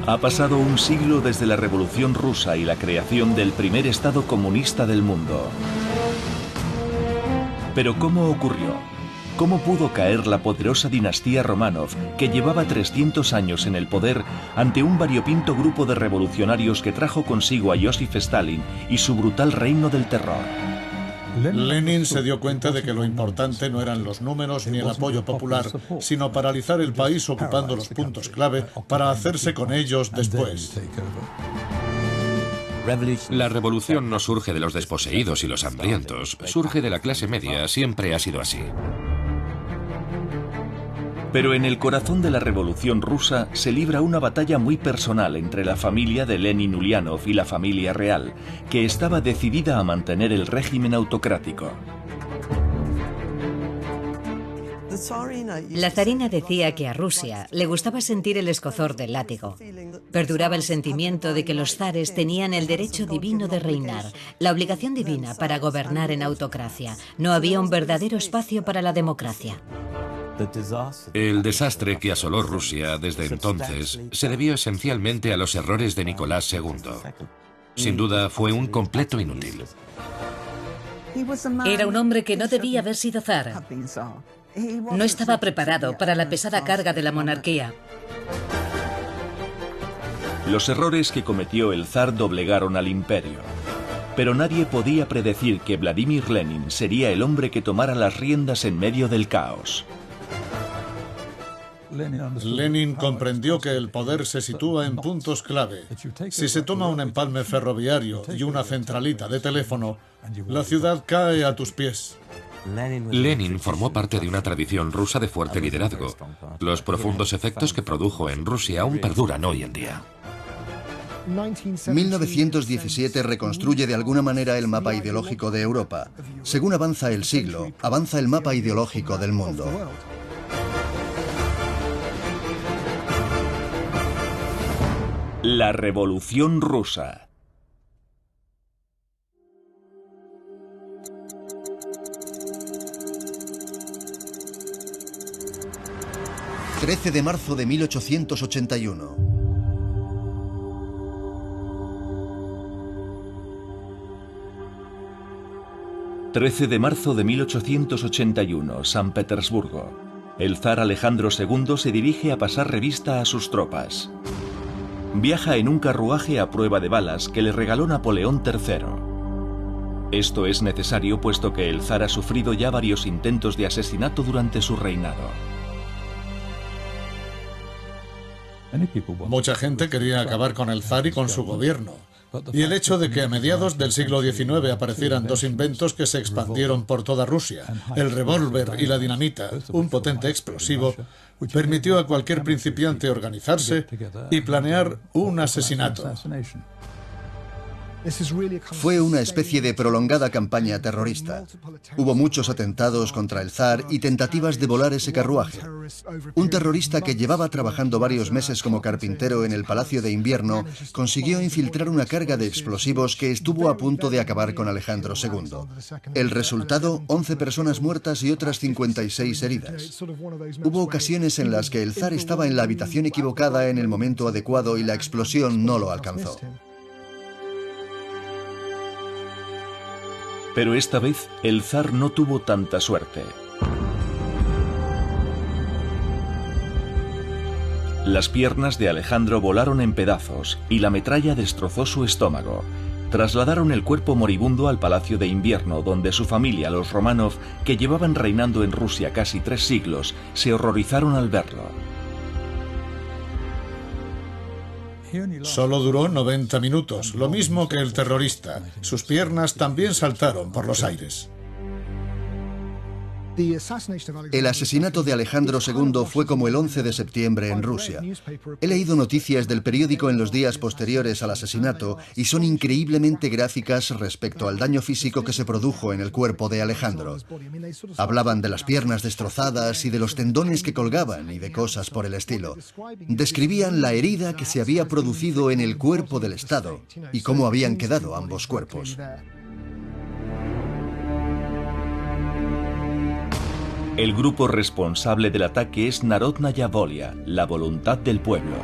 Ha pasado un siglo desde la Revolución Rusa y la creación del primer Estado comunista del mundo. Pero ¿cómo ocurrió? ¿Cómo pudo caer la poderosa dinastía Románov, que llevaba 300 años en el poder, ante un variopinto grupo de revolucionarios que trajo consigo a Joseph Stalin y su brutal reino del terror? Lenin se dio cuenta de que lo importante no eran los números ni el apoyo popular, sino paralizar el país ocupando los puntos clave para hacerse con ellos después. La revolución no surge de los desposeídos y los hambrientos, surge de la clase media, siempre ha sido así. Pero en el corazón de la Revolución Rusa se libra una batalla muy personal entre la familia de Lenin Ulyanov y la familia real, que estaba decidida a mantener el régimen autocrático. La zarina decía que a Rusia le gustaba sentir el escozor del látigo. Perduraba el sentimiento de que los zares tenían el derecho divino de reinar, la obligación divina para gobernar en autocracia. No había un verdadero espacio para la democracia. El desastre que asoló Rusia desde entonces se debió esencialmente a los errores de Nicolás II. Sin duda, fue un completo inútil. Era un hombre que no debía haber sido zar. No estaba preparado para la pesada carga de la monarquía. Los errores que cometió el zar doblegaron al imperio. Pero nadie podía predecir que Vladimir Lenin sería el hombre que tomara las riendas en medio del caos. Lenin comprendió que el poder se sitúa en puntos clave. Si se toma un empalme ferroviario y una centralita de teléfono, la ciudad cae a tus pies. Lenin formó parte de una tradición rusa de fuerte liderazgo. Los profundos efectos que produjo en Rusia aún perduran hoy en día. 1917 reconstruye de alguna manera el mapa ideológico de Europa. Según avanza el siglo, avanza el mapa ideológico del mundo. La Revolución Rusa. ...13 de marzo de 1881... 13 de marzo de 1881, San Petersburgo. El zar Alejandro II se dirige a pasar revista a sus tropas. Viaja en un carruaje a prueba de balas que le regaló Napoleón III. Esto es necesario puesto que el zar ha sufrido ya varios intentos de asesinato durante su reinado. Mucha gente quería acabar con el zar y con su gobierno. Y el hecho de que a mediados del siglo XIX aparecieran dos inventos que se expandieron por toda Rusia, el revólver y la dinamita, un potente explosivo, permitió a cualquier principiante organizarse y planear un asesinato. Fue una especie de prolongada campaña terrorista. Hubo muchos atentados contra el zar y tentativas de volar ese carruaje. Un terrorista que llevaba trabajando varios meses como carpintero en el Palacio de Invierno consiguió infiltrar una carga de explosivos que estuvo a punto de acabar con Alejandro II. El resultado, 11 personas muertas y otras 56 heridas. Hubo ocasiones en las que el zar estaba en la habitación equivocada en el momento adecuado y la explosión no lo alcanzó. Pero esta vez el zar no tuvo tanta suerte. Las piernas de Alejandro volaron en pedazos y la metralla destrozó su estómago. Trasladaron el cuerpo moribundo al Palacio de Invierno, donde su familia, los Románov, que llevaban reinando en Rusia casi 3 siglos, se horrorizaron al verlo. Solo duró 90 minutos, lo mismo que el terrorista. Sus piernas también saltaron por los aires. El asesinato de Alejandro II fue como el 11 de septiembre en Rusia. He leído noticias del periódico en los días posteriores al asesinato y son increíblemente gráficas respecto al daño físico que se produjo en el cuerpo de Alejandro. Hablaban de las piernas destrozadas y de los tendones que colgaban y de cosas por el estilo. Describían la herida que se había producido en el cuerpo del Estado y cómo habían quedado ambos cuerpos. El grupo responsable del ataque es Narodnaya Volia, la voluntad del pueblo.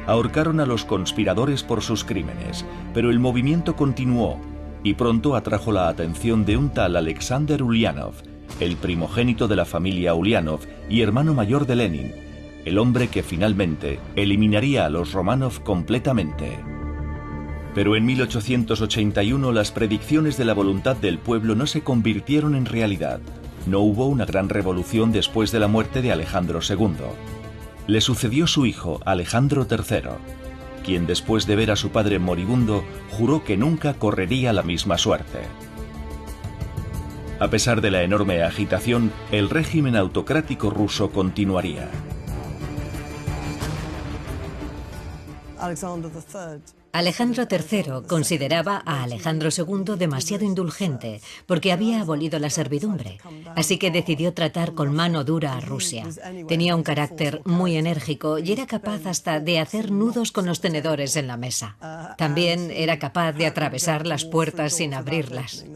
Ahorcaron a los conspiradores por sus crímenes, pero el movimiento continuó y pronto atrajo la atención de un tal Alexander Ulyanov, el primogénito de la familia Ulyanov y hermano mayor de Lenin, el hombre que finalmente eliminaría a los Románov completamente. Pero en 1881 las predicciones de la voluntad del pueblo no se convirtieron en realidad. No hubo una gran revolución después de la muerte de Alejandro II. Le sucedió su hijo, Alejandro III, quien después de ver a su padre moribundo, juró que nunca correría la misma suerte. A pesar de la enorme agitación, el régimen autocrático ruso continuaría. Alejandro III consideraba a Alejandro II demasiado indulgente porque había abolido la servidumbre, así que decidió tratar con mano dura a Rusia. Tenía un carácter muy enérgico y era capaz hasta de hacer nudos con los tenedores en la mesa. También era capaz de atravesar las puertas sin abrirlas.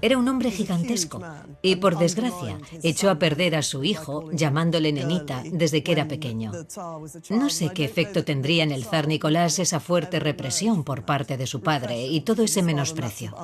Era un hombre gigantesco y, por desgracia, echó a perder a su hijo, llamándole nenita, desde que era pequeño. No sé qué efecto tendría en el zar Nicolás esa fuerte represión por parte de su padre y todo ese menosprecio.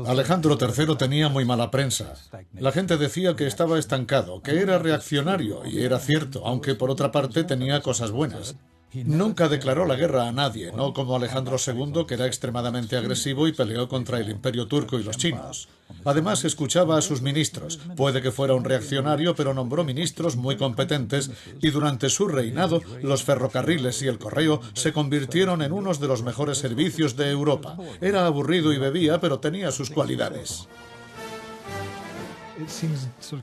Alejandro III tenía muy mala prensa. La gente decía que estaba estancado, que era reaccionario, y era cierto, aunque por otra parte tenía cosas buenas. Nunca declaró la guerra a nadie, no como Alejandro II, que era extremadamente agresivo y peleó contra el Imperio turco y los chinos. Además, escuchaba a sus ministros. Puede que fuera un reaccionario, pero nombró ministros muy competentes y durante su reinado los ferrocarriles y el correo se convirtieron en unos de los mejores servicios de Europa. Era aburrido y bebía, pero tenía sus cualidades.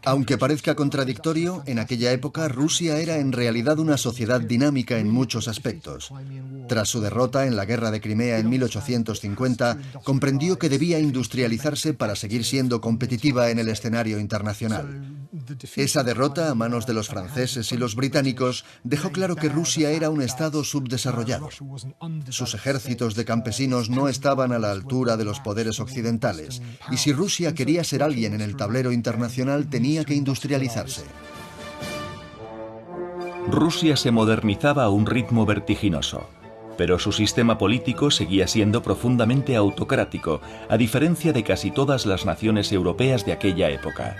Aunque parezca contradictorio, en aquella época Rusia era en realidad una sociedad dinámica en muchos aspectos. Tras su derrota en la Guerra de Crimea en 1850, comprendió que debía industrializarse para seguir siendo competitiva en el escenario internacional. Esa derrota a manos de los franceses y los británicos dejó claro que Rusia era un estado subdesarrollado. Sus ejércitos de campesinos no estaban a la altura de los poderes occidentales, y si Rusia quería ser alguien en el tablero internacional tenía que industrializarse. Rusia se modernizaba a un ritmo vertiginoso, pero su sistema político seguía siendo profundamente autocrático, a diferencia de casi todas las naciones europeas de aquella época.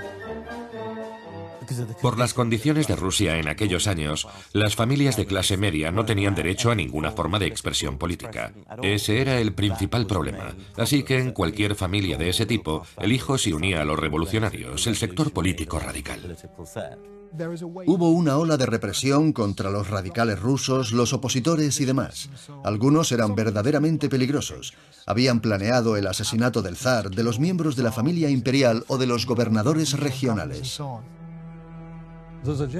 Por las condiciones de Rusia en aquellos años, las familias de clase media no tenían derecho a ninguna forma de expresión política. Ese era el principal problema. Así que en cualquier familia de ese tipo, el hijo se unía a los revolucionarios, el sector político radical. Hubo una ola de represión contra los radicales rusos, los opositores y demás. Algunos eran verdaderamente peligrosos. Habían planeado el asesinato del zar, de los miembros de la familia imperial o de los gobernadores regionales.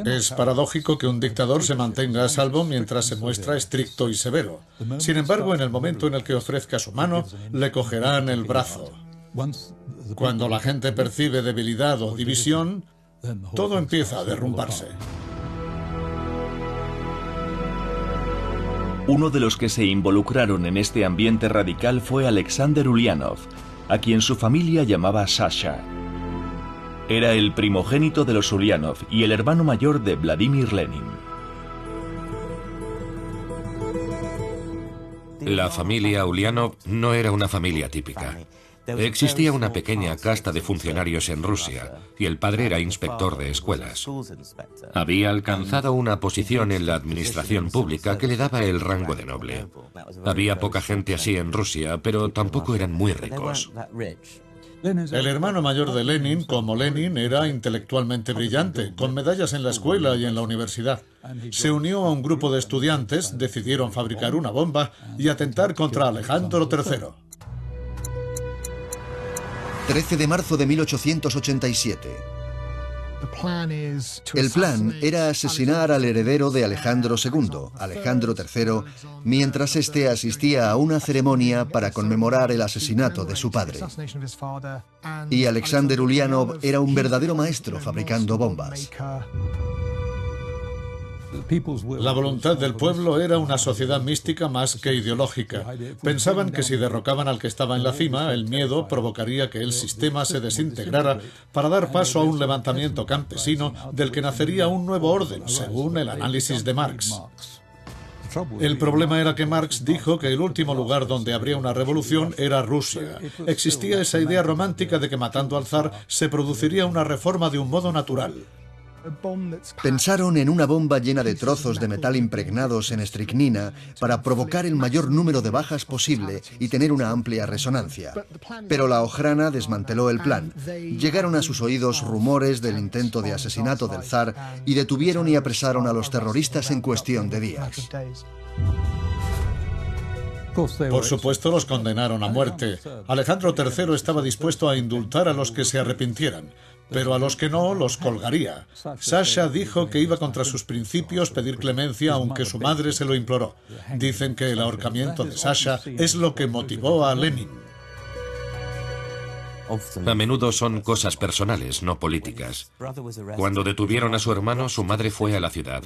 Es paradójico que un dictador se mantenga a salvo mientras se muestra estricto y severo. Sin embargo, en el momento en el que ofrezca su mano, le cogerán el brazo. Cuando la gente percibe debilidad o división, todo empieza a derrumbarse. Uno de los que se involucraron en este ambiente radical fue Alexander Ulyanov, a quien su familia llamaba Sasha. Era el primogénito de los Ulyanov y el hermano mayor de Vladimir Lenin. La familia Ulyanov no era una familia típica. Existía una pequeña casta de funcionarios en Rusia y el padre era inspector de escuelas. Había alcanzado una posición en la administración pública que le daba el rango de noble. Había poca gente así en Rusia, pero tampoco eran muy ricos. El hermano mayor de Lenin, como Lenin, era intelectualmente brillante, con medallas en la escuela y en la universidad. Se unió a un grupo de estudiantes, decidieron fabricar una bomba y atentar contra Alejandro III. 13 de marzo de 1887. El plan era asesinar al heredero de Alejandro II, Alejandro III, mientras éste asistía a una ceremonia para conmemorar el asesinato de su padre. Y Alexander Ulyanov era un verdadero maestro fabricando bombas. La voluntad del pueblo era una sociedad mística más que ideológica. Pensaban que si derrocaban al que estaba en la cima, el miedo provocaría que el sistema se desintegrara para dar paso a un levantamiento campesino del que nacería un nuevo orden, según el análisis de Marx. El problema era que Marx dijo que el último lugar donde habría una revolución era Rusia. Existía esa idea romántica de que matando al zar se produciría una reforma de un modo natural. Pensaron en una bomba llena de trozos de metal impregnados en estricnina para provocar el mayor número de bajas posible y tener una amplia resonancia. Pero la Okhrana desmanteló el plan. Llegaron a sus oídos rumores del intento de asesinato del zar y detuvieron y apresaron a los terroristas en cuestión de días. Por supuesto, los condenaron a muerte. Alejandro III estaba dispuesto a indultar a los que se arrepintieran, pero a los que no, los colgaría. Sasha dijo que iba contra sus principios pedir clemencia, aunque su madre se lo imploró. Dicen que el ahorcamiento de Sasha es lo que motivó a Lenin. A menudo son cosas personales, no políticas. Cuando detuvieron a su hermano, su madre fue a la ciudad.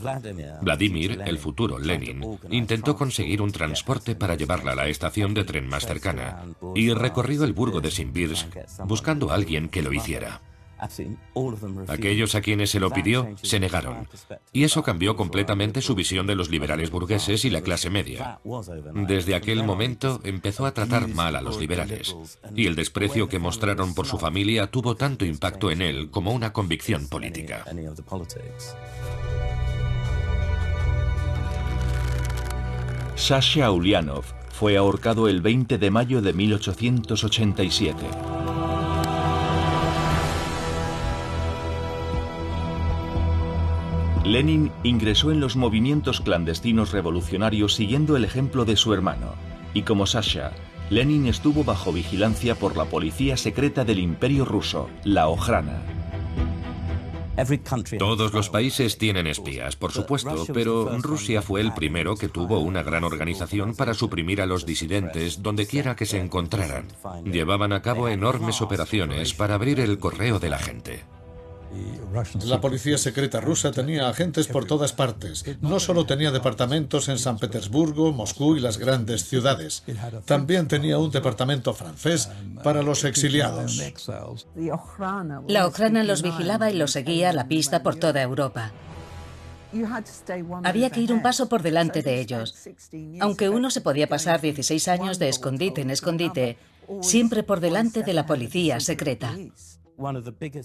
Vladimir, el futuro Lenin, intentó conseguir un transporte para llevarla a la estación de tren más cercana y recorrió el burgo de Simbirsk buscando a alguien que lo hiciera. Aquellos a quienes se lo pidió se negaron, y eso cambió completamente su visión de los liberales burgueses y la clase media. Desde aquel momento empezó a tratar mal a los liberales, y el desprecio que mostraron por su familia tuvo tanto impacto en él como una convicción política. Sasha Ulianov fue ahorcado el 20 de mayo de 1887. Lenin ingresó en los movimientos clandestinos revolucionarios siguiendo el ejemplo de su hermano, y como Sasha, Lenin estuvo bajo vigilancia por la policía secreta del Imperio ruso, la Okhrana. Todos los países tienen espías, por supuesto, pero Rusia fue el primero que tuvo una gran organización para suprimir a los disidentes donde quiera que se encontraran. Llevaban a cabo enormes operaciones para abrir el correo de la gente. La policía secreta rusa tenía agentes por todas partes. No solo tenía departamentos en San Petersburgo, Moscú y las grandes ciudades. También tenía un departamento francés para los exiliados. La Okhrana los vigilaba y los seguía a la pista por toda Europa. Había que ir un paso por delante de ellos. Aunque uno se podía pasar 16 años de escondite en escondite, siempre por delante de la policía secreta.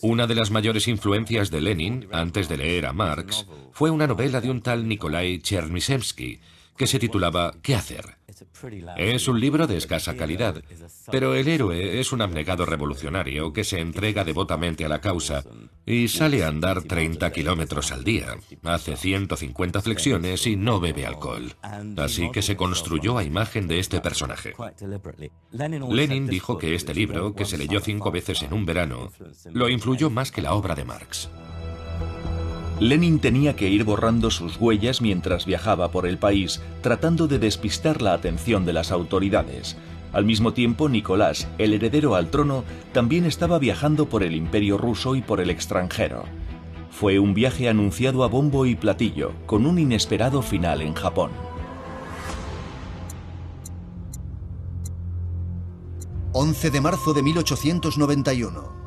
Una de las mayores influencias de Lenin, antes de leer a Marx, fue una novela de un tal Nikolai Chernyshevsky, que se titulaba ¿Qué hacer? Es un libro de escasa calidad, pero el héroe es un abnegado revolucionario que se entrega devotamente a la causa y sale a andar 30 kilómetros al día, hace 150 flexiones y no bebe alcohol. Así que se construyó a imagen de este personaje. Lenin dijo que este libro, que se leyó 5 veces en un verano, lo influyó más que la obra de Marx. Lenin tenía que ir borrando sus huellas mientras viajaba por el país, tratando de despistar la atención de las autoridades. Al mismo tiempo, Nicolás, el heredero al trono, también estaba viajando por el Imperio ruso y por el extranjero. Fue un viaje anunciado a bombo y platillo, con un inesperado final en Japón. ...11 de marzo de 1891...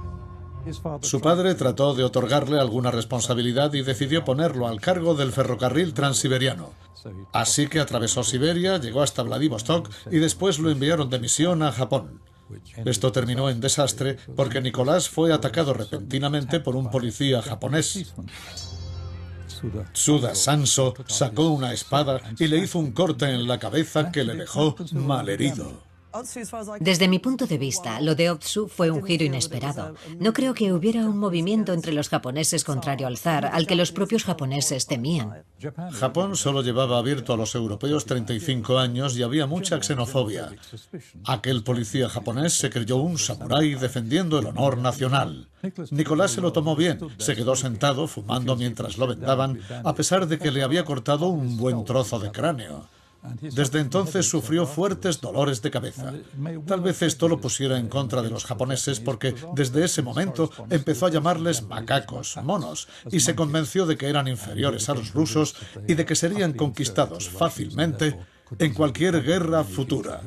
Su padre trató de otorgarle alguna responsabilidad y decidió ponerlo al cargo del ferrocarril transiberiano. Así que atravesó Siberia, llegó hasta Vladivostok y después lo enviaron de misión a Japón. Esto terminó en desastre porque Nicolás fue atacado repentinamente por un policía japonés. Tsuda Sanso sacó una espada y le hizo un corte en la cabeza que le dejó malherido. Desde mi punto de vista, lo de Otsu fue un giro inesperado. No creo que hubiera un movimiento entre los japoneses contrario al zar, al que los propios japoneses temían. Japón solo llevaba abierto a los europeos 35 años y había mucha xenofobia. Aquel policía japonés se creyó un samurái defendiendo el honor nacional. Nicolás se lo tomó bien, se quedó sentado fumando mientras lo vendaban, a pesar de que le había cortado un buen trozo de cráneo. Desde entonces sufrió fuertes dolores de cabeza. Tal vez esto lo pusiera en contra de los japoneses porque desde ese momento empezó a llamarles macacos, monos, y se convenció de que eran inferiores a los rusos y de que serían conquistados fácilmente en cualquier guerra futura.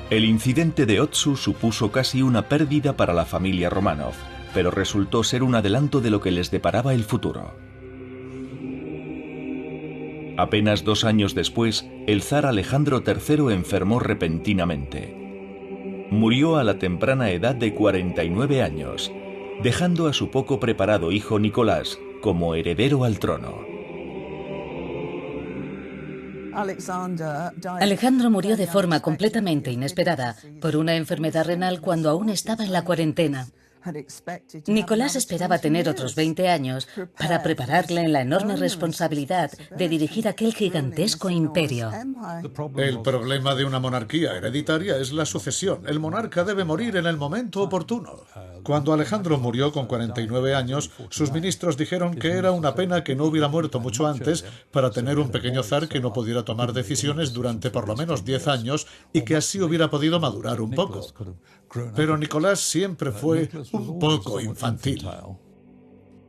El incidente de Otsu supuso casi una pérdida para la familia Romanov, pero resultó ser un adelanto de lo que les deparaba el futuro. Apenas 2 años después, el zar Alejandro III enfermó repentinamente. Murió a la temprana edad de 49 años, dejando a su poco preparado hijo Nicolás como heredero al trono. Alejandro murió de forma completamente inesperada por una enfermedad renal cuando aún estaba en la cuarentena. Nicolás esperaba tener otros 20 años para prepararle en la enorme responsabilidad de dirigir aquel gigantesco imperio. El problema de una monarquía hereditaria es la sucesión. El monarca debe morir en el momento oportuno. Cuando Alejandro murió con 49 años, sus ministros dijeron que era una pena que no hubiera muerto mucho antes para tener un pequeño zar que no pudiera tomar decisiones durante por lo menos 10 años y que así hubiera podido madurar un poco. Pero Nicolás siempre fue un poco infantil.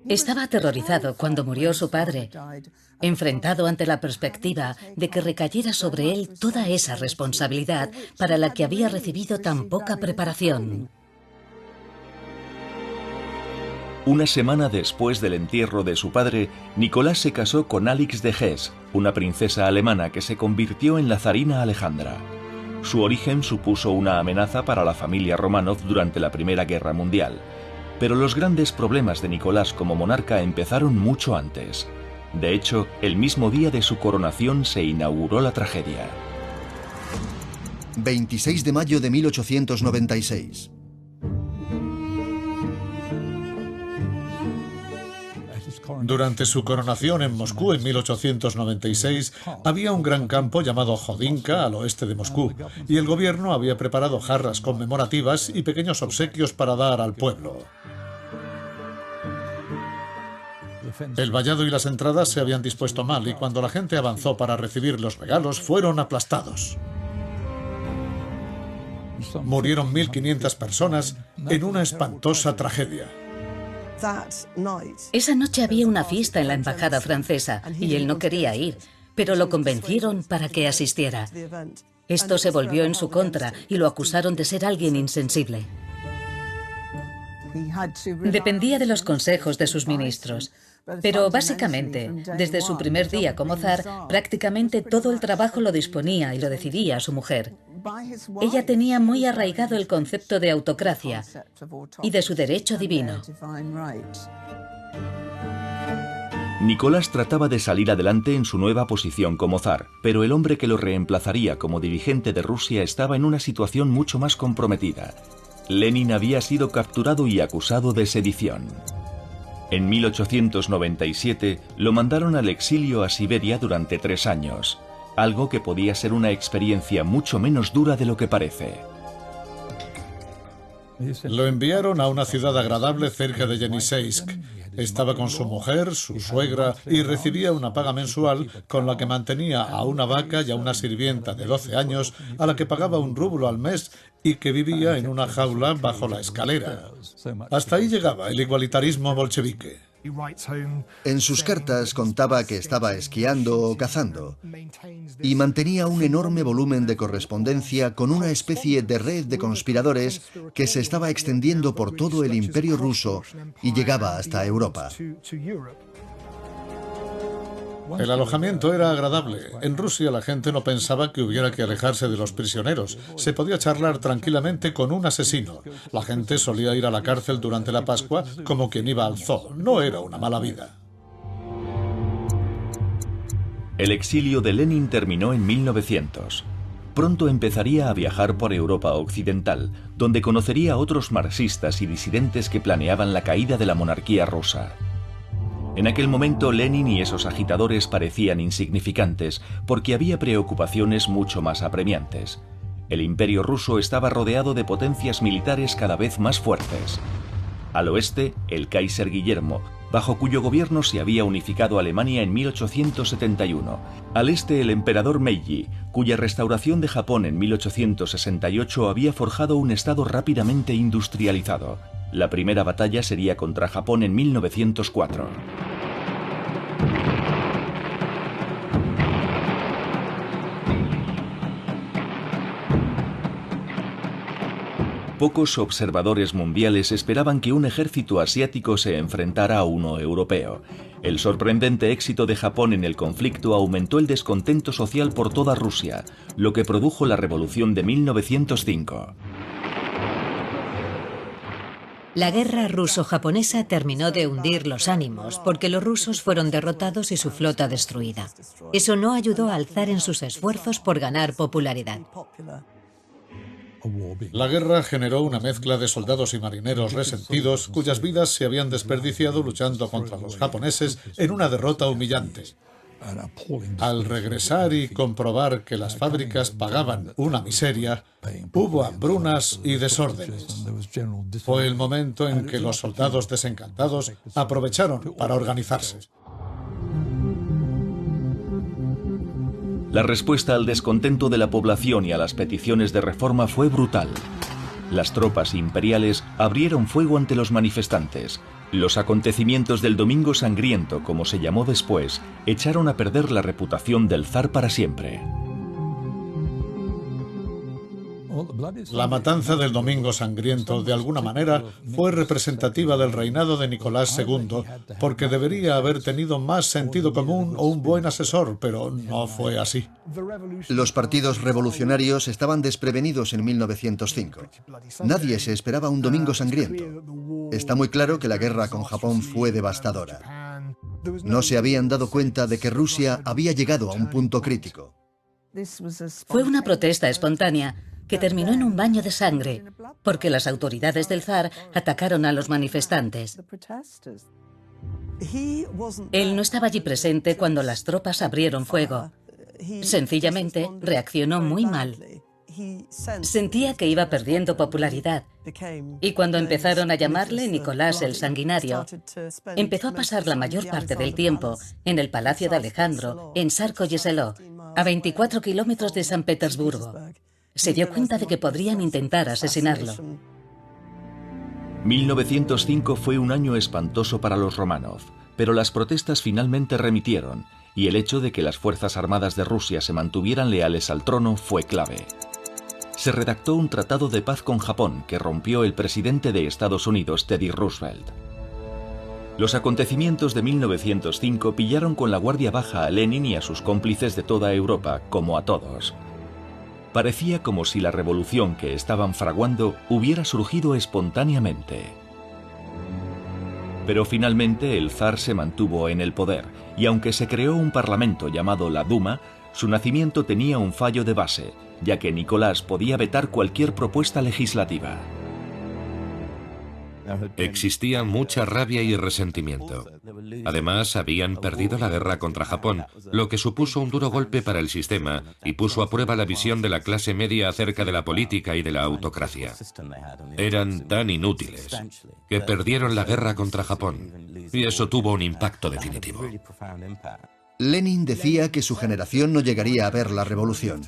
Estaba aterrorizado cuando murió su padre, enfrentado ante la perspectiva de que recayera sobre él toda esa responsabilidad para la que había recibido tan poca preparación. Una semana después del entierro de su padre, Nicolás se casó con Alix de Hesse, una princesa alemana que se convirtió en la zarina Alejandra. Su origen supuso una amenaza para la familia Románov durante la Primera Guerra Mundial, pero los grandes problemas de Nicolás como monarca empezaron mucho antes. De hecho, el mismo día de su coronación se inauguró la tragedia. 26 de mayo de 1896. Durante su coronación en Moscú en 1896, había un gran campo llamado Jodinka al oeste de Moscú, y el gobierno había preparado jarras conmemorativas y pequeños obsequios para dar al pueblo. El vallado y las entradas se habían dispuesto mal, y cuando la gente avanzó para recibir los regalos, fueron aplastados. Murieron 1.500 personas en una espantosa tragedia. Esa noche había una fiesta en la embajada francesa y él no quería ir, pero lo convencieron para que asistiera. Esto se volvió en su contra y lo acusaron de ser alguien insensible. Dependía de los consejos de sus ministros. Pero básicamente, desde su primer día como zar, prácticamente todo el trabajo lo disponía y lo decidía su mujer. Ella tenía muy arraigado el concepto de autocracia y de su derecho divino. Nicolás trataba de salir adelante en su nueva posición como zar, pero el hombre que lo reemplazaría como dirigente de Rusia estaba en una situación mucho más comprometida. Lenin había sido capturado y acusado de sedición. En 1897 lo mandaron al exilio a Siberia durante 3 años, algo que podía ser una experiencia mucho menos dura de lo que parece. Lo enviaron a una ciudad agradable cerca de Yeniseisk. Estaba con su mujer, su suegra, y recibía una paga mensual con la que mantenía a una vaca y a una sirvienta de 12 años a la que pagaba 1 rublo al mes y que vivía en una jaula bajo la escalera. Hasta ahí llegaba el igualitarismo bolchevique. En sus cartas contaba que estaba esquiando o cazando y mantenía un enorme volumen de correspondencia con una especie de red de conspiradores que se estaba extendiendo por todo el Imperio ruso y llegaba hasta Europa. El alojamiento era agradable. En Rusia la gente no pensaba que hubiera que alejarse de los prisioneros. Se podía charlar tranquilamente con un asesino. La gente solía ir a la cárcel durante la Pascua como quien iba al zoo. No era una mala vida. El exilio de Lenin terminó en 1900. Pronto empezaría a viajar por Europa occidental, donde conocería a otros marxistas y disidentes que planeaban la caída de la monarquía rusa. En aquel momento Lenin y esos agitadores parecían insignificantes porque había preocupaciones mucho más apremiantes. El imperio ruso estaba rodeado de potencias militares cada vez más fuertes. Al oeste, el Kaiser Guillermo, bajo cuyo gobierno se había unificado Alemania en 1871. Al este, el emperador Meiji, cuya restauración de Japón en 1868 había forjado un estado rápidamente industrializado. La primera batalla sería contra Japón en 1904. Pocos observadores mundiales esperaban que un ejército asiático se enfrentara a uno europeo. El sorprendente éxito de Japón en el conflicto aumentó el descontento social por toda Rusia, lo que produjo la Revolución de 1905. La guerra ruso-japonesa terminó de hundir los ánimos porque los rusos fueron derrotados y su flota destruida. Eso no ayudó al zar en sus esfuerzos por ganar popularidad. La guerra generó una mezcla de soldados y marineros resentidos cuyas vidas se habían desperdiciado luchando contra los japoneses en una derrota humillante. Al regresar y comprobar que las fábricas pagaban una miseria, hubo hambrunas y desórdenes. Fue el momento en que los soldados desencantados aprovecharon para organizarse. La respuesta al descontento de la población y a las peticiones de reforma fue brutal. Las tropas imperiales abrieron fuego ante los manifestantes. Los acontecimientos del Domingo Sangriento, como se llamó después, echaron a perder la reputación del zar para siempre. La matanza del Domingo Sangriento, de alguna manera, fue representativa del reinado de Nicolás II, porque debería haber tenido más sentido común o un buen asesor, pero no fue así. Los partidos revolucionarios estaban desprevenidos en 1905. Nadie se esperaba un Domingo Sangriento. Está muy claro que la guerra con Japón fue devastadora. No se habían dado cuenta de que Rusia había llegado a un punto crítico. Fue una protesta espontánea que terminó en un baño de sangre, porque las autoridades del zar atacaron a los manifestantes. Él no estaba allí presente cuando las tropas abrieron fuego. Sencillamente, reaccionó muy mal. Sentía que iba perdiendo popularidad, y cuando empezaron a llamarle Nicolás el Sanguinario, empezó a pasar la mayor parte del tiempo en el Palacio de Alejandro, en Sarkoyeseló, a 24 kilómetros de San Petersburgo. Se dio cuenta de que podrían intentar asesinarlo. 1905 fue un año espantoso para los Románov, pero las protestas finalmente remitieron, y el hecho de que las Fuerzas Armadas de Rusia se mantuvieran leales al trono fue clave. Se redactó un tratado de paz con Japón que rompió el presidente de Estados Unidos, Teddy Roosevelt. Los acontecimientos de 1905 pillaron con la guardia baja a Lenin y a sus cómplices de toda Europa, como a todos. Parecía como si la revolución que estaban fraguando hubiera surgido espontáneamente. Pero finalmente el zar se mantuvo en el poder, y aunque se creó un parlamento llamado la Duma, su nacimiento tenía un fallo de base, ya que Nicolás podía vetar cualquier propuesta legislativa. Existía mucha rabia y resentimiento. Además, habían perdido la guerra contra Japón, lo que supuso un duro golpe para el sistema y puso a prueba la visión de la clase media acerca de la política y de la autocracia. Eran tan inútiles que perdieron la guerra contra Japón, y eso tuvo un impacto definitivo. Lenin decía que su generación no llegaría a ver la revolución.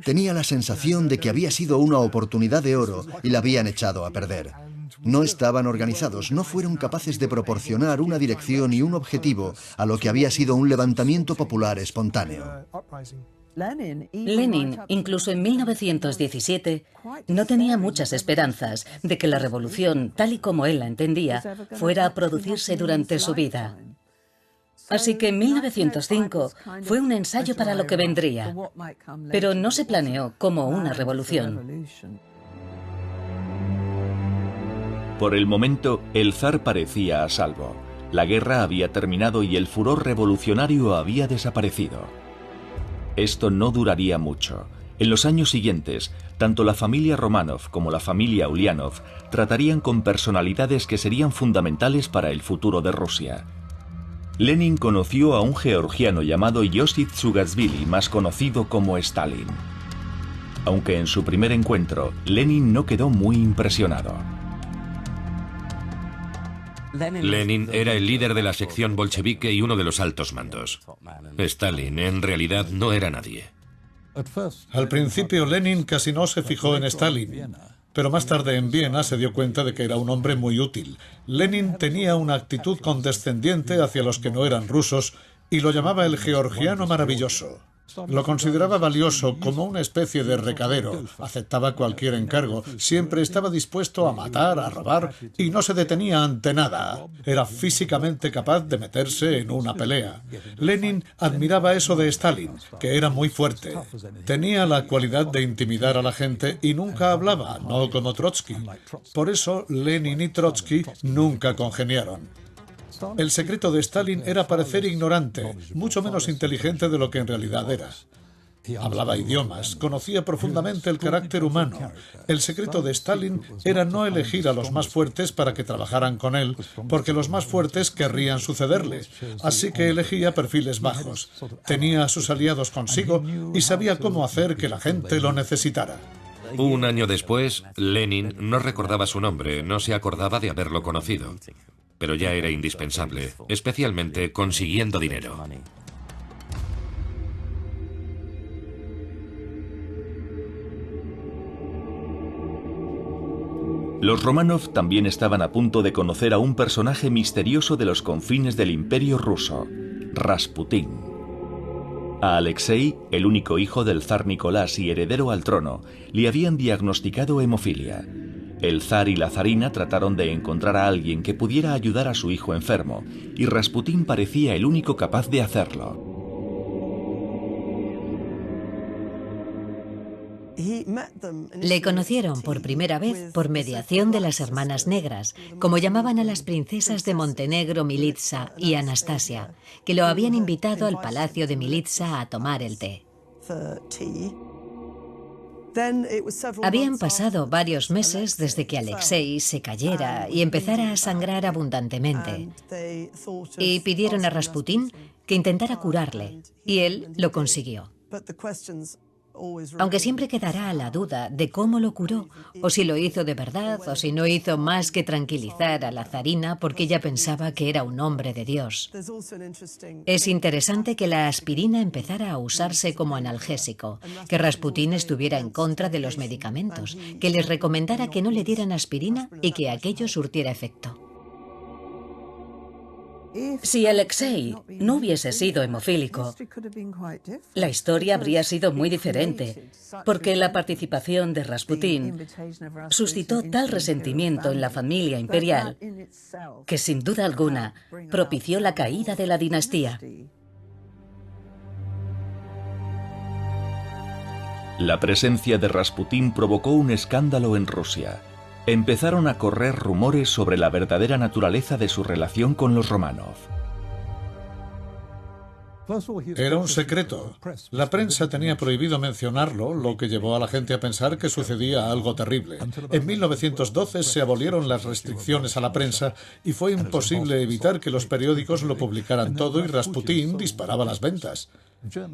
Tenía la sensación de que había sido una oportunidad de oro y la habían echado a perder. No estaban organizados, no fueron capaces de proporcionar una dirección y un objetivo a lo que había sido un levantamiento popular espontáneo. Lenin, incluso en 1917, no tenía muchas esperanzas de que la revolución, tal y como él la entendía, fuera a producirse durante su vida. Así que en 1905 fue un ensayo para lo que vendría, pero no se planeó como una revolución. Por el momento, el zar parecía a salvo. La guerra había terminado y el furor revolucionario había desaparecido. Esto no duraría mucho. En los años siguientes, tanto la familia Románov como la familia Uliánov tratarían con personalidades que serían fundamentales para el futuro de Rusia. Lenin conoció a un georgiano llamado Iosif Tsugatsvili, más conocido como Stalin. Aunque en su primer encuentro, Lenin no quedó muy impresionado. Lenin era el líder de la sección bolchevique y uno de los altos mandos. Stalin, en realidad, no era nadie. Al principio, Lenin casi no se fijó en Stalin, pero más tarde en Viena se dio cuenta de que era un hombre muy útil. Lenin tenía una actitud condescendiente hacia los que no eran rusos y lo llamaba el georgiano maravilloso. Lo consideraba valioso, como una especie de recadero. Aceptaba cualquier encargo. Siempre estaba dispuesto a matar, a robar, y no se detenía ante nada. Era físicamente capaz de meterse en una pelea. Lenin admiraba eso de Stalin, que era muy fuerte. Tenía la cualidad de intimidar a la gente y nunca hablaba, no como Trotsky. Por eso Lenin y Trotsky nunca congeniaron. El secreto de Stalin era parecer ignorante, mucho menos inteligente de lo que en realidad era. Hablaba idiomas, conocía profundamente el carácter humano. El secreto de Stalin era no elegir a los más fuertes para que trabajaran con él, porque los más fuertes querrían sucederle. Así que elegía perfiles bajos. Tenía a sus aliados consigo y sabía cómo hacer que la gente lo necesitara. Un año después, Lenin no recordaba su nombre, no se acordaba de haberlo conocido. Pero ya era indispensable, especialmente consiguiendo dinero. Los Románov también estaban a punto de conocer a un personaje misterioso de los confines del Imperio ruso, Rasputín. A Alexei, el único hijo del zar Nicolás y heredero al trono, le habían diagnosticado hemofilia. El zar y la zarina trataron de encontrar a alguien que pudiera ayudar a su hijo enfermo, y Rasputín parecía el único capaz de hacerlo. Le conocieron por primera vez por mediación de las hermanas negras, como llamaban a las princesas de Montenegro Militsa y Anastasia, que lo habían invitado al palacio de Militsa a tomar el té. Habían pasado varios meses desde que Alexei se cayera y empezara a sangrar abundantemente, y pidieron a Rasputín que intentara curarle, y él lo consiguió. Aunque siempre quedará la duda de cómo lo curó, o si lo hizo de verdad, o si no hizo más que tranquilizar a la zarina porque ella pensaba que era un hombre de Dios. Es interesante que la aspirina empezara a usarse como analgésico, que Rasputín estuviera en contra de los medicamentos, que les recomendara que no le dieran aspirina y que aquello surtiera efecto. Si Alexei no hubiese sido hemofílico, la historia habría sido muy diferente, porque la participación de Rasputín suscitó tal resentimiento en la familia imperial que, sin duda alguna, propició la caída de la dinastía. La presencia de Rasputín provocó un escándalo en Rusia. Empezaron a correr rumores sobre la verdadera naturaleza de su relación con los Románov. Era un secreto. La prensa tenía prohibido mencionarlo, lo que llevó a la gente a pensar que sucedía algo terrible. En 1912 se abolieron las restricciones a la prensa y fue imposible evitar que los periódicos lo publicaran todo y Rasputín disparaba las ventas.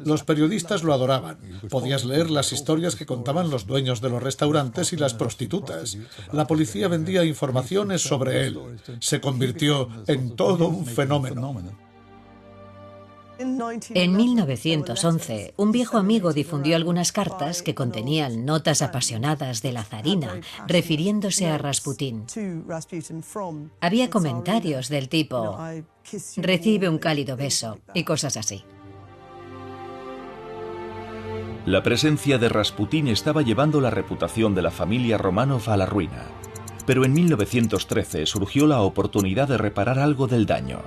Los periodistas lo adoraban. Podías leer las historias que contaban los dueños de los restaurantes y las prostitutas. La policía vendía informaciones sobre él. Se convirtió en todo un fenómeno. En 1911, un viejo amigo difundió algunas cartas que contenían notas apasionadas de la zarina, refiriéndose a Rasputín. Había comentarios del tipo: "Recibe un cálido beso", y cosas así. La presencia de Rasputín estaba llevando la reputación de la familia Románov a la ruina. Pero en 1913 surgió la oportunidad de reparar algo del daño.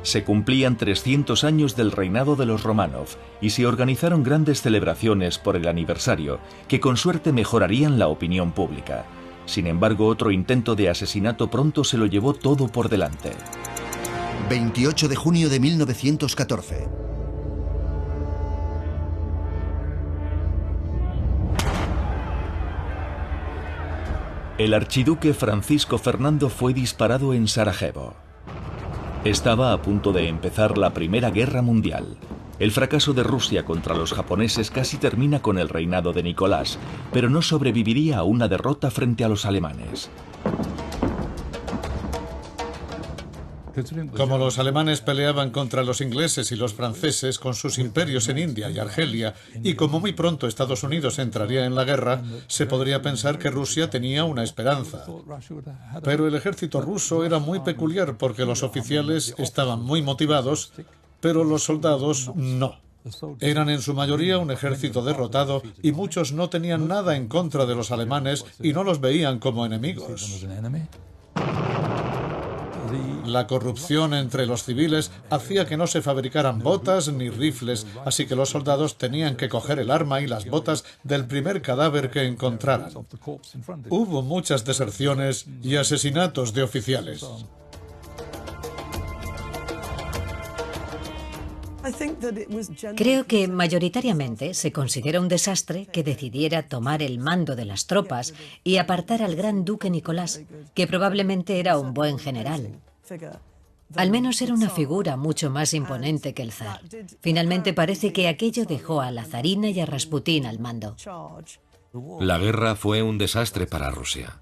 Se cumplían 300 años del reinado de los Románov y se organizaron grandes celebraciones por el aniversario que con suerte mejorarían la opinión pública. Sin embargo, otro intento de asesinato pronto se lo llevó todo por delante. 28 de junio de 1914. El archiduque Francisco Fernando fue disparado en Sarajevo. Estaba a punto de empezar la Primera Guerra Mundial. El fracaso de Rusia contra los japoneses casi termina con el reinado de Nicolás, pero no sobreviviría a una derrota frente a los alemanes. Como los alemanes peleaban contra los ingleses y los franceses con sus imperios en India y Argelia, y como muy pronto Estados Unidos entraría en la guerra, se podría pensar que Rusia tenía una esperanza. Pero el ejército ruso era muy peculiar porque los oficiales estaban muy motivados, pero los soldados no. Eran en su mayoría un ejército derrotado y muchos no tenían nada en contra de los alemanes y no los veían como enemigos. La corrupción entre los civiles hacía que no se fabricaran botas ni rifles, así que los soldados tenían que coger el arma y las botas del primer cadáver que encontraran. Hubo muchas deserciones y asesinatos de oficiales. Creo que mayoritariamente se considera un desastre que decidiera tomar el mando de las tropas y apartar al gran duque Nicolás, que probablemente era un buen general. Al menos era una figura mucho más imponente que el zar. Finalmente parece que aquello dejó a la zarina y a Rasputín al mando. La guerra fue un desastre para Rusia.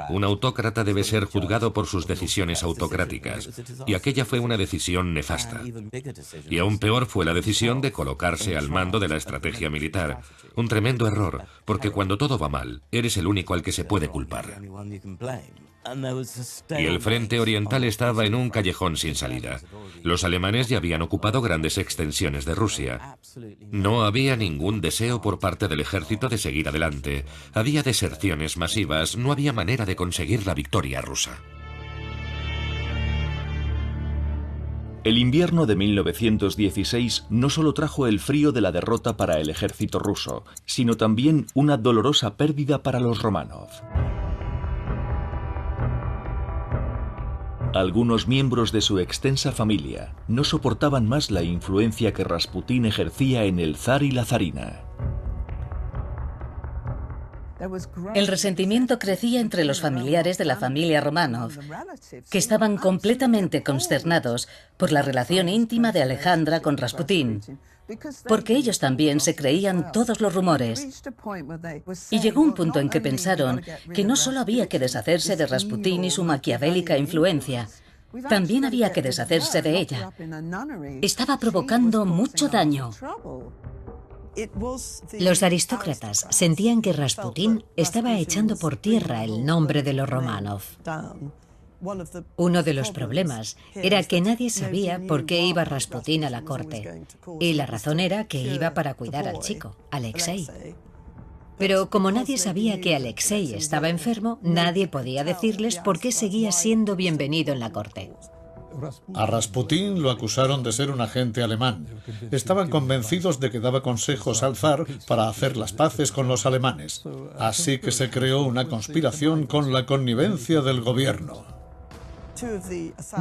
Un autócrata debe ser juzgado por sus decisiones autocráticas, y aquella fue una decisión nefasta. Y aún peor fue la decisión de colocarse al mando de la estrategia militar. Un tremendo error, porque cuando todo va mal, eres el único al que se puede culpar. Y el frente oriental estaba en un callejón sin salida. Los alemanes ya habían ocupado grandes extensiones de Rusia. No había ningún deseo por parte del ejército de seguir adelante. Había deserciones masivas, no había manera de conseguir la victoria rusa. El invierno de 1916 no solo trajo el frío de la derrota para el ejército ruso, sino también una dolorosa pérdida para los Románov. Algunos miembros de su extensa familia no soportaban más la influencia que Rasputín ejercía en el zar y la zarina. El resentimiento crecía entre los familiares de la familia Románov, que estaban completamente consternados por la relación íntima de Alejandra con Rasputín, porque ellos también se creían todos los rumores. Y llegó un punto en que pensaron que no solo había que deshacerse de Rasputín y su maquiavélica influencia, también había que deshacerse de ella. Estaba provocando mucho daño. Los aristócratas sentían que Rasputín estaba echando por tierra el nombre de los Románov. Uno de los problemas era que nadie sabía por qué iba Rasputín a la corte, y la razón era que iba para cuidar al chico, Alexei. Pero como nadie sabía que Alexei estaba enfermo, nadie podía decirles por qué seguía siendo bienvenido en la corte. A Rasputín lo acusaron de ser un agente alemán. Estaban convencidos de que daba consejos al zar para hacer las paces con los alemanes. Así que se creó una conspiración con la connivencia del gobierno.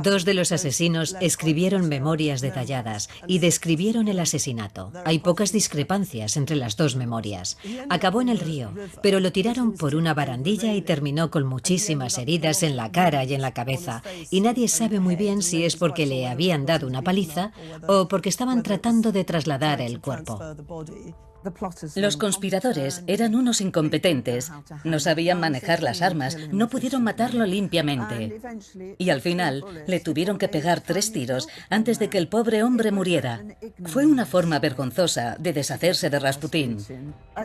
Dos de los asesinos escribieron memorias detalladas y describieron el asesinato. Hay pocas discrepancias entre las dos memorias. Acabó en el río, pero lo tiraron por una barandilla y terminó con muchísimas heridas en la cara y en la cabeza. Y nadie sabe muy bien si es porque le habían dado una paliza o porque estaban tratando de trasladar el cuerpo. Los conspiradores eran unos incompetentes, no sabían manejar las armas, no pudieron matarlo limpiamente. Y al final le tuvieron que pegar 3 tiros antes de que el pobre hombre muriera. Fue una forma vergonzosa de deshacerse de Rasputín.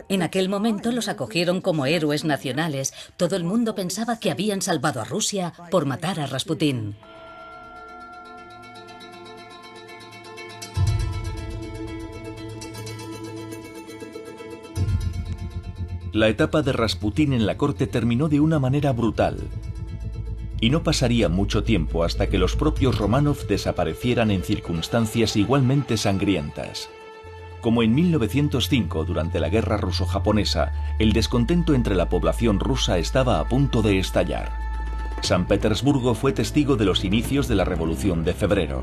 En aquel momento los acogieron como héroes nacionales. Todo el mundo pensaba que habían salvado a Rusia por matar a Rasputín. La etapa de Rasputín en la corte terminó de una manera brutal. Y no pasaría mucho tiempo hasta que los propios Románov desaparecieran en circunstancias igualmente sangrientas. Como en 1905, durante la guerra ruso-japonesa, el descontento entre la población rusa estaba a punto de estallar. San Petersburgo fue testigo de los inicios de la Revolución de Febrero.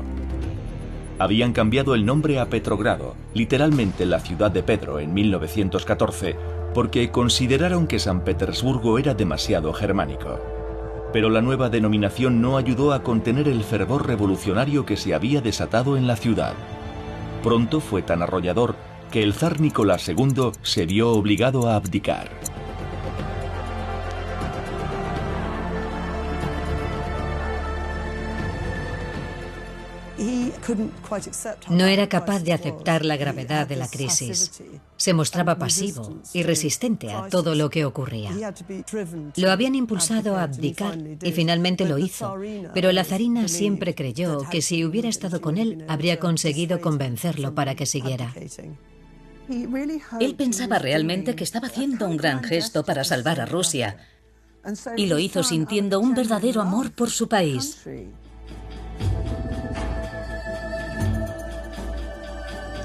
Habían cambiado el nombre a Petrogrado, literalmente la ciudad de Pedro, en 1914, porque consideraron que San Petersburgo era demasiado germánico. Pero la nueva denominación no ayudó a contener el fervor revolucionario que se había desatado en la ciudad. Pronto fue tan arrollador que el zar Nicolás II se vio obligado a abdicar. No era capaz de aceptar la gravedad de la crisis. Se mostraba pasivo y resistente a todo lo que ocurría. Lo habían impulsado a abdicar y finalmente lo hizo, pero la zarina siempre creyó que si hubiera estado con él, habría conseguido convencerlo para que siguiera. Él pensaba realmente que estaba haciendo un gran gesto para salvar a Rusia, y lo hizo sintiendo un verdadero amor por su país.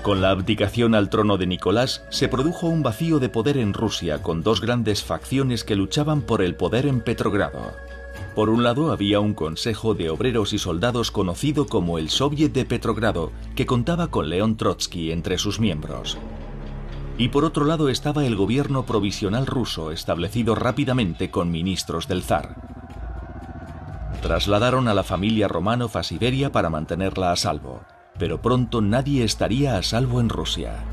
Con la abdicación al trono de Nicolás, se produjo un vacío de poder en Rusia con dos grandes facciones que luchaban por el poder en Petrogrado. Por un lado había un consejo de obreros y soldados conocido como el Soviet de Petrogrado, que contaba con León Trotsky entre sus miembros. Y por otro lado estaba el gobierno provisional ruso, establecido rápidamente con ministros del zar. Trasladaron a la familia Románov a Siberia para mantenerla a salvo. Pero pronto nadie estaría a salvo en Rusia.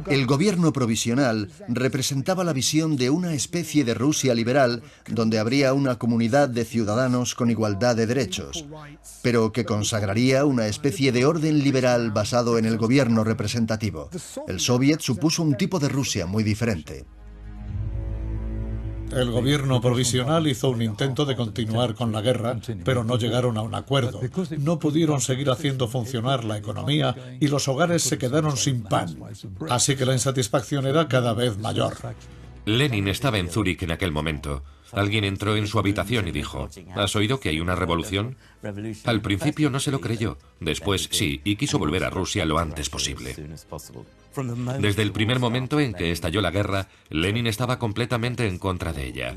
El gobierno provisional representaba la visión de una especie de Rusia liberal donde habría una comunidad de ciudadanos con igualdad de derechos, pero que consagraría una especie de orden liberal basado en el gobierno representativo. El Soviet supuso un tipo de Rusia muy diferente. El gobierno provisional hizo un intento de continuar con la guerra, pero no llegaron a un acuerdo. No pudieron seguir haciendo funcionar la economía y los hogares se quedaron sin pan. Así que la insatisfacción era cada vez mayor. Lenin estaba en Zúrich en aquel momento. Alguien entró en su habitación y dijo: ¿Has oído que hay una revolución? Al principio no se lo creyó. Después sí, y quiso volver a Rusia lo antes posible. Desde el primer momento en que estalló la guerra, Lenin estaba completamente en contra de ella.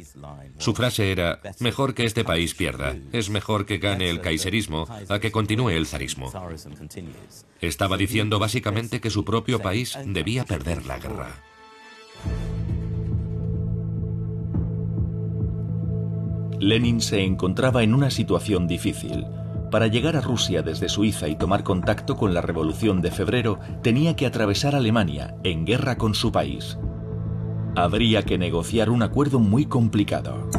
Su frase era: mejor que este país pierda, es mejor que gane el kaiserismo a que continúe el zarismo. Estaba diciendo básicamente que su propio país debía perder la guerra. Lenin se encontraba en una situación difícil. Para llegar a Rusia desde Suiza y tomar contacto con la Revolución de Febrero, tenía que atravesar Alemania, en guerra con su país. Habría que negociar un acuerdo muy complicado.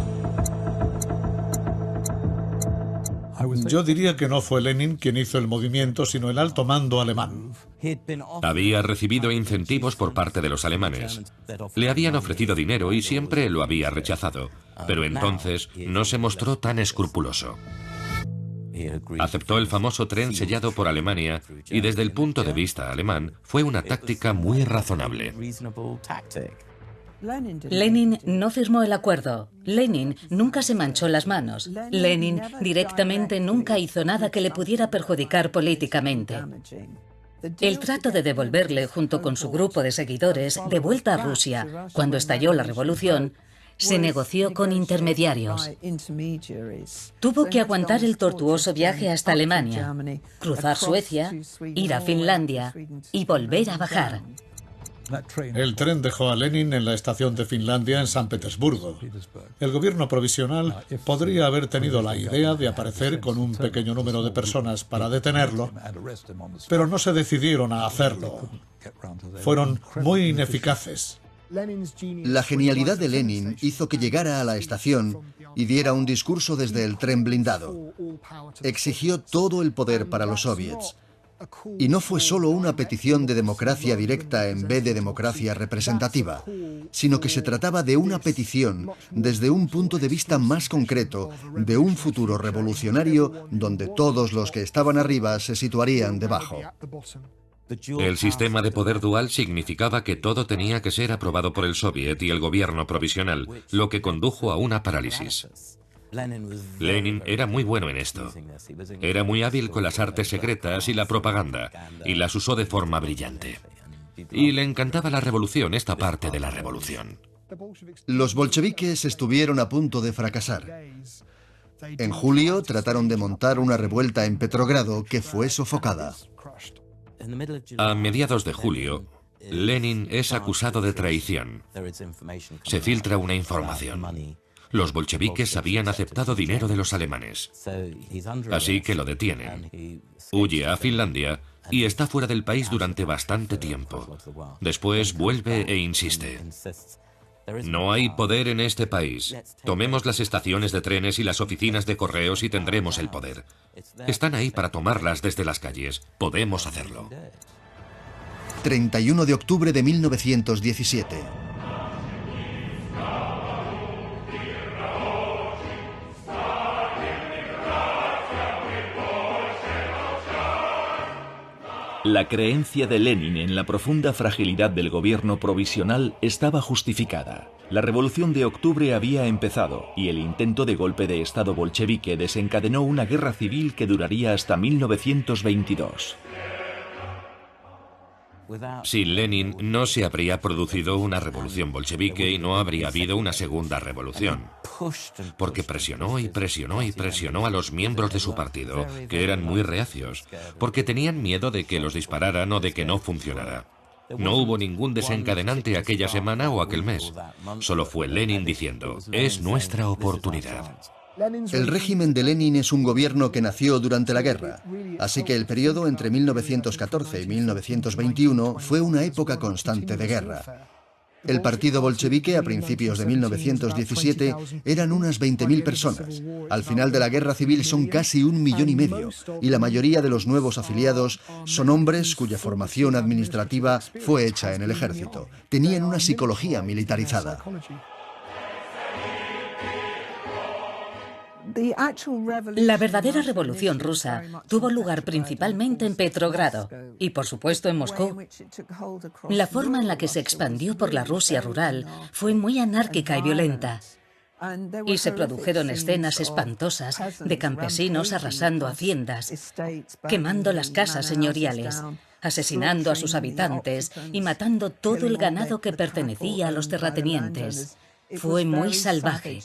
Yo diría que no fue Lenin quien hizo el movimiento, sino el alto mando alemán. Había recibido incentivos por parte de los alemanes. Le habían ofrecido dinero y siempre lo había rechazado, pero entonces no se mostró tan escrupuloso. Aceptó el famoso tren sellado por Alemania y desde el punto de vista alemán fue una táctica muy razonable. Lenin no firmó el acuerdo. Lenin nunca se manchó las manos. Lenin directamente nunca hizo nada que le pudiera perjudicar políticamente. El trato de devolverle, junto con su grupo de seguidores, de vuelta a Rusia, cuando estalló la revolución, se negoció con intermediarios. Tuvo que aguantar el tortuoso viaje hasta Alemania, cruzar Suecia, ir a Finlandia y volver a bajar. El tren dejó a Lenin en la estación de Finlandia en San Petersburgo. El gobierno provisional podría haber tenido la idea de aparecer con un pequeño número de personas para detenerlo, pero no se decidieron a hacerlo. Fueron muy ineficaces. La genialidad de Lenin hizo que llegara a la estación y diera un discurso desde el tren blindado. Exigió todo el poder para los soviets. Y no fue solo una petición de democracia directa en vez de democracia representativa, sino que se trataba de una petición desde un punto de vista más concreto de un futuro revolucionario donde todos los que estaban arriba se situarían debajo. El sistema de poder dual significaba que todo tenía que ser aprobado por el Soviet y el gobierno provisional, lo que condujo a una parálisis. Lenin era muy bueno en esto. Era muy hábil con las artes secretas y la propaganda, y las usó de forma brillante. Y le encantaba la revolución, esta parte de la revolución. Los bolcheviques estuvieron a punto de fracasar. En julio trataron de montar una revuelta en Petrogrado que fue sofocada. A mediados de julio, Lenin es acusado de traición. Se filtra una información. Los bolcheviques habían aceptado dinero de los alemanes. Así que lo detienen. Huye a Finlandia y está fuera del país durante bastante tiempo. Después vuelve e insiste. No hay poder en este país. Tomemos las estaciones de trenes y las oficinas de correos y tendremos el poder. Están ahí para tomarlas desde las calles. Podemos hacerlo. 31 de octubre de 1917. La creencia de Lenin en la profunda fragilidad del gobierno provisional estaba justificada. La revolución de octubre había empezado y el intento de golpe de Estado bolchevique desencadenó una guerra civil que duraría hasta 1922. Sin Lenin no se habría producido una revolución bolchevique y no habría habido una segunda revolución. Porque presionó y presionó y presionó a los miembros de su partido, que eran muy reacios, porque tenían miedo de que los dispararan o de que no funcionara. No hubo ningún desencadenante aquella semana o aquel mes. Solo fue Lenin diciendo, es nuestra oportunidad. El régimen de Lenin es un gobierno que nació durante la guerra, así que el periodo entre 1914 y 1921 fue una época constante de guerra. El partido bolchevique a principios de 1917 eran unas 20.000 personas. Al final de la guerra civil son casi 1,5 millones, y la mayoría de los nuevos afiliados son hombres cuya formación administrativa fue hecha en el ejército. Tenían una psicología militarizada. La verdadera revolución rusa tuvo lugar principalmente en Petrogrado y, por supuesto, en Moscú. La forma en la que se expandió por la Rusia rural fue muy anárquica y violenta. Y se produjeron escenas espantosas de campesinos arrasando haciendas, quemando las casas señoriales, asesinando a sus habitantes y matando todo el ganado que pertenecía a los terratenientes. Fue muy salvaje.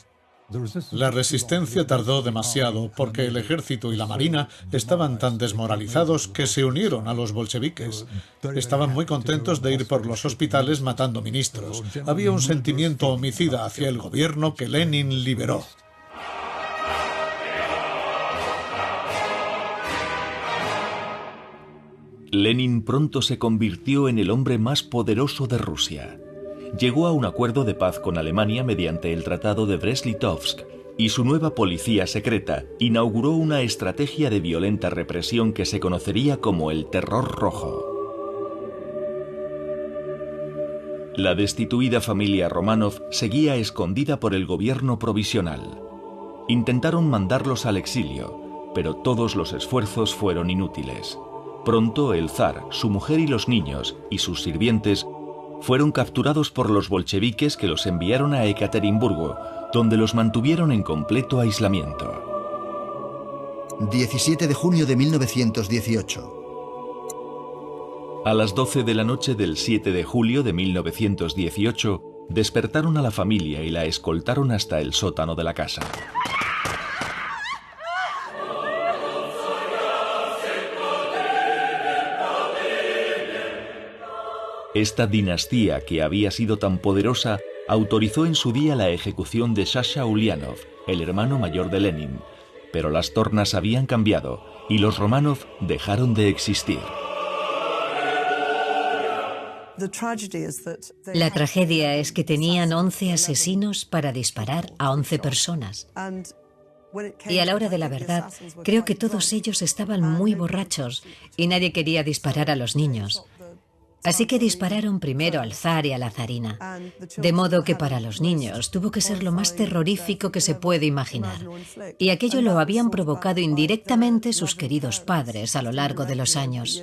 La resistencia tardó demasiado porque el ejército y la marina estaban tan desmoralizados que se unieron a los bolcheviques. Estaban muy contentos de ir por los hospitales matando ministros. Había un sentimiento homicida hacia el gobierno que Lenin liberó. Lenin pronto se convirtió en el hombre más poderoso de Rusia. Llegó a un acuerdo de paz con Alemania mediante el Tratado de Brest-Litovsk y su nueva policía secreta inauguró una estrategia de violenta represión que se conocería como el Terror Rojo. La destituida familia Románov seguía escondida por el gobierno provisional. Intentaron mandarlos al exilio, pero todos los esfuerzos fueron inútiles. Pronto el zar, su mujer y los niños y sus sirvientes fueron capturados por los bolcheviques que los enviaron a Ekaterimburgo, donde los mantuvieron en completo aislamiento. 17 de junio de 1918. A las 12 de la noche del 7 de julio de 1918, despertaron a la familia y la escoltaron hasta el sótano de la casa. Esta dinastía, que había sido tan poderosa, autorizó en su día la ejecución de Sasha Ulianov, el hermano mayor de Lenin. Pero las tornas habían cambiado y los Románov dejaron de existir. La tragedia es que tenían 11 asesinos para disparar a 11 personas. Y a la hora de la verdad, creo que todos ellos estaban muy borrachos y nadie quería disparar a los niños. Así que dispararon primero al zar y a la zarina. De modo que para los niños tuvo que ser lo más terrorífico que se puede imaginar. Y aquello lo habían provocado indirectamente sus queridos padres a lo largo de los años.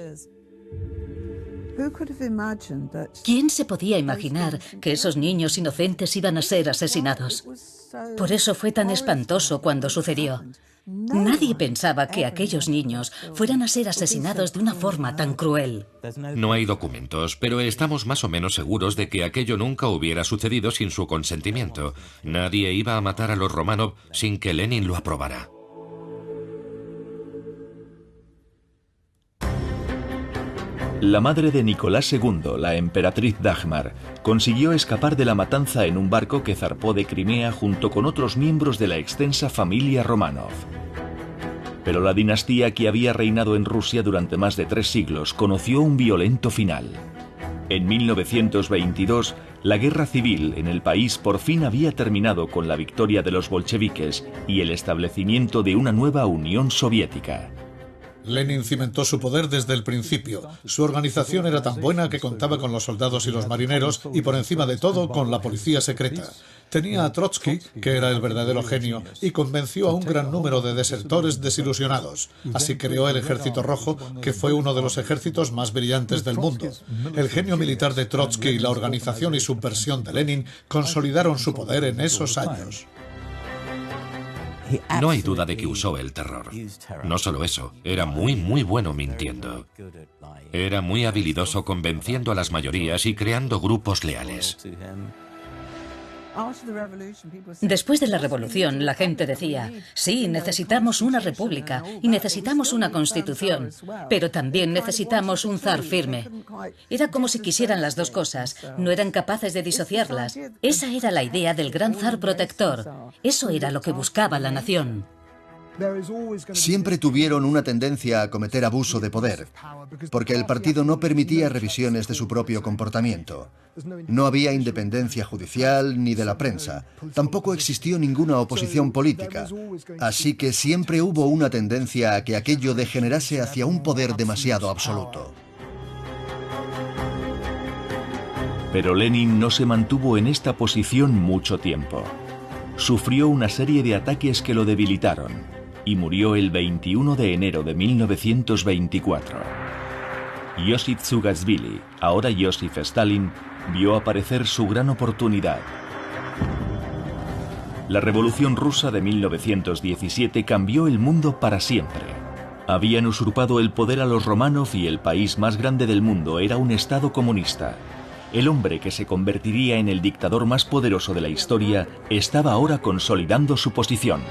¿Quién se podía imaginar que esos niños inocentes iban a ser asesinados? Por eso fue tan espantoso cuando sucedió. Nadie pensaba que aquellos niños fueran a ser asesinados de una forma tan cruel. No hay documentos, pero estamos más o menos seguros de que aquello nunca hubiera sucedido sin su consentimiento. Nadie iba a matar a los Románov sin que Lenin lo aprobara. La madre de Nicolás II, la emperatriz Dagmar, consiguió escapar de la matanza en un barco que zarpó de Crimea junto con otros miembros de la extensa familia Románov. Pero la dinastía que había reinado en Rusia durante más de 3 siglos conoció un violento final. En 1922, la guerra civil en el país por fin había terminado con la victoria de los bolcheviques y el establecimiento de una nueva Unión Soviética. Lenin cimentó su poder desde el principio. Su organización era tan buena que contaba con los soldados y los marineros y, por encima de todo, con la policía secreta. Tenía a Trotsky, que era el verdadero genio, y convenció a un gran número de desertores desilusionados. Así creó el Ejército Rojo, que fue uno de los ejércitos más brillantes del mundo. El genio militar de Trotsky y la organización y subversión de Lenin consolidaron su poder en esos años. No hay duda de que usó el terror. No solo eso, era muy bueno mintiendo. Era muy habilidoso convenciendo a las mayorías y creando grupos leales. Después de la revolución, la gente decía, sí, necesitamos una república y necesitamos una constitución, pero también necesitamos un zar firme. Era como si quisieran las dos cosas, no eran capaces de disociarlas. Esa era la idea del gran zar protector. Eso era lo que buscaba la nación. Siempre tuvieron una tendencia a cometer abuso de poder, porque el partido no permitía revisiones de su propio comportamiento. No había independencia judicial ni de la prensa. Tampoco existió ninguna oposición política. Así que siempre hubo una tendencia a que aquello degenerase hacia un poder demasiado absoluto. Pero Lenin no se mantuvo en esta posición mucho tiempo. Sufrió una serie de ataques que lo debilitaron y murió el 21 de enero de 1924. Iósif Zugashvili, ahora Joseph Stalin, vio aparecer su gran oportunidad. La Revolución Rusa de 1917 cambió el mundo para siempre. Habían usurpado el poder a los Románov y el país más grande del mundo era un Estado comunista. El hombre que se convertiría en el dictador más poderoso de la historia estaba ahora consolidando su posición.